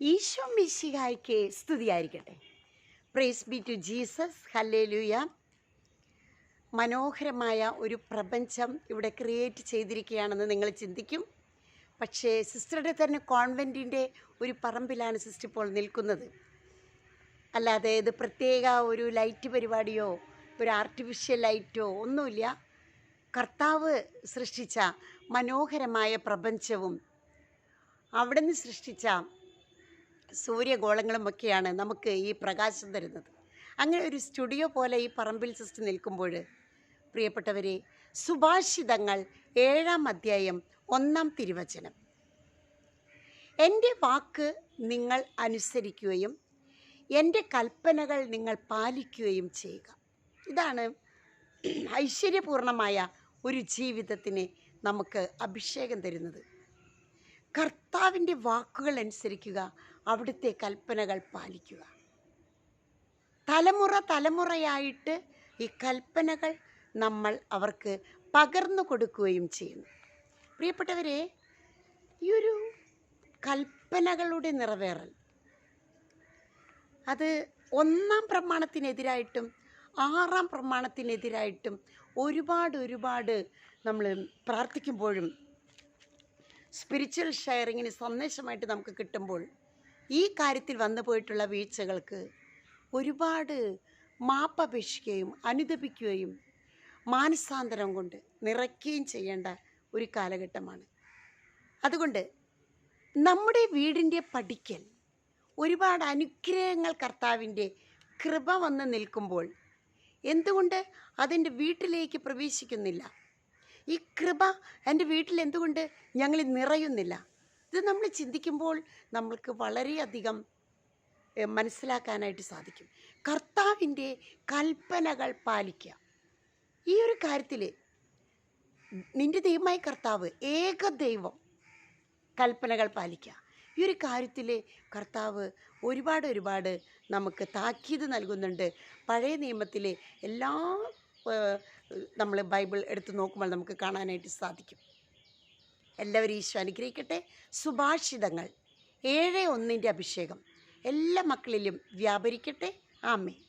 ഈശോ മിശിഹായ്ക്ക് സ്തുതിയായിരിക്കട്ടെ. Praise be to Jesus. Hallelujah. മനോഹരമായ ഒരു പ്രപഞ്ചം ഇവിടെ ക്രിയേറ്റ് ചെയ്തിരിക്കുകയാണെന്ന് നിങ്ങൾ ചിന്തിക്കും. പക്ഷേ സിസ്റ്ററുടെ തന്നെ കോൺവെൻറ്റിൻ്റെ ഒരു പറമ്പിലാണ് സിസ്റ്റർ ഇപ്പോൾ നിൽക്കുന്നത്. അല്ലാതെ ഇത് പ്രത്യേക ഒരു ലൈറ്റ് പരിപാടിയോ ഒരു ആർട്ടിഫിഷ്യൽ ലൈറ്റോ ഒന്നുമില്ല. കർത്താവ് സൃഷ്ടിച്ച മനോഹരമായ പ്രപഞ്ചവും അവിടെ നിന്ന് സൃഷ്ടിച്ച സൂര്യഗോളങ്ങളുമൊക്കെയാണ് നമുക്ക് ഈ പ്രകാശം തരുന്നത്. അങ്ങനെ ഒരു സ്റ്റുഡിയോ പോലെ ഈ പറമ്പിൽ സിസ്റ്റർ നിൽക്കുമ്പോൾ, പ്രിയപ്പെട്ടവരെ, സുഭാഷിതങ്ങൾ 7-ാം അധ്യായം 1-ാം തിരുവചനം, എൻ്റെ വാക്ക് നിങ്ങൾ അനുസരിക്കുകയും എൻ്റെ കൽപ്പനകൾ നിങ്ങൾ പാലിക്കുകയും ചെയ്യുക. ഇതാണ് ഐശ്വര്യപൂർണമായ ഒരു ജീവിതത്തിന് നമുക്ക് അഭിഷേകം തരുന്നത്. കർത്താവിൻ്റെ വാക്കുകൾ അനുസരിക്കുക, അവിടുത്തെ കൽപ്പനകൾ പാലിക്കുക. തലമുറയായിട്ട് ഈ കൽപ്പനകൾ നമ്മൾ അവർക്ക് പകർന്നു കൊടുക്കുകയും ചെയ്യുന്നു. പ്രിയപ്പെട്ടവരെ, ഈ ഒരു കൽപ്പനകളുടെ നിറവേറൽ അത് 1-ാം പ്രമാണത്തിനെതിരായിട്ടും 6-ാം പ്രമാണത്തിനെതിരായിട്ടും ഒരുപാട് നമ്മൾ പ്രാർത്ഥിക്കുമ്പോഴും സ്പിരിച്വൽ ഷെയറിങ്ങിന് സന്ദേശമായിട്ട് നമുക്ക് കിട്ടുമ്പോൾ ഈ കാര്യത്തിൽ വന്നു പോയിട്ടുള്ള വീഴ്ചകൾക്ക് ഒരുപാട് മാപ്പപേക്ഷിക്കുകയും അനുദപിക്കുകയും മാനസാന്തരം കൊണ്ട് നിറയ്ക്കുകയും ചെയ്യേണ്ട ഒരു കാലഘട്ടമാണ്. അതുകൊണ്ട് നമ്മുടെ വീടിൻ്റെ പടിക്കൽ ഒരുപാട് അനുഗ്രഹങ്ങൾ, കർത്താവിൻ്റെ കൃപ വന്ന് നിൽക്കുമ്പോൾ എന്തുകൊണ്ട് അതെൻ്റെ വീട്ടിലേക്ക് പ്രവേശിക്കുന്നില്ല? ഈ കൃപ എൻ്റെ വീട്ടിൽ എന്തുകൊണ്ട് ഞങ്ങൾ നിറയുന്നില്ല? ഇത് നമ്മൾ ചിന്തിക്കുമ്പോൾ നമ്മൾക്ക് വളരെയധികം മനസ്സിലാക്കാനായിട്ട് സാധിക്കും. കർത്താവിൻ്റെ കൽപ്പനകൾ പാലിക്കുക. ഈ ഒരു കാര്യത്തിൽ നിൻ്റെ ദൈവമായ കർത്താവ്, ഏക ദൈവം, കൽപ്പനകൾ പാലിക്കുക. ഈ ഒരു കാര്യത്തിൽ കർത്താവ് ഒരുപാട് നമുക്ക് താക്കീത് നൽകുന്നുണ്ട്. പഴയ നിയമത്തിലെ എല്ലാ നമ്മൾ ബൈബിൾ എടുത്ത് നോക്കുമ്പോൾ നമുക്ക് കാണാനായിട്ട് സാധിക്കും. എല്ലാവരും ഈശോ അനുഗ്രഹിക്കട്ടെ. സുഭാഷിതങ്ങൾ 7:1 അഭിഷേകം എല്ലാ മക്കളിലും വ്യാപരിക്കട്ടെ. ആമേൻ.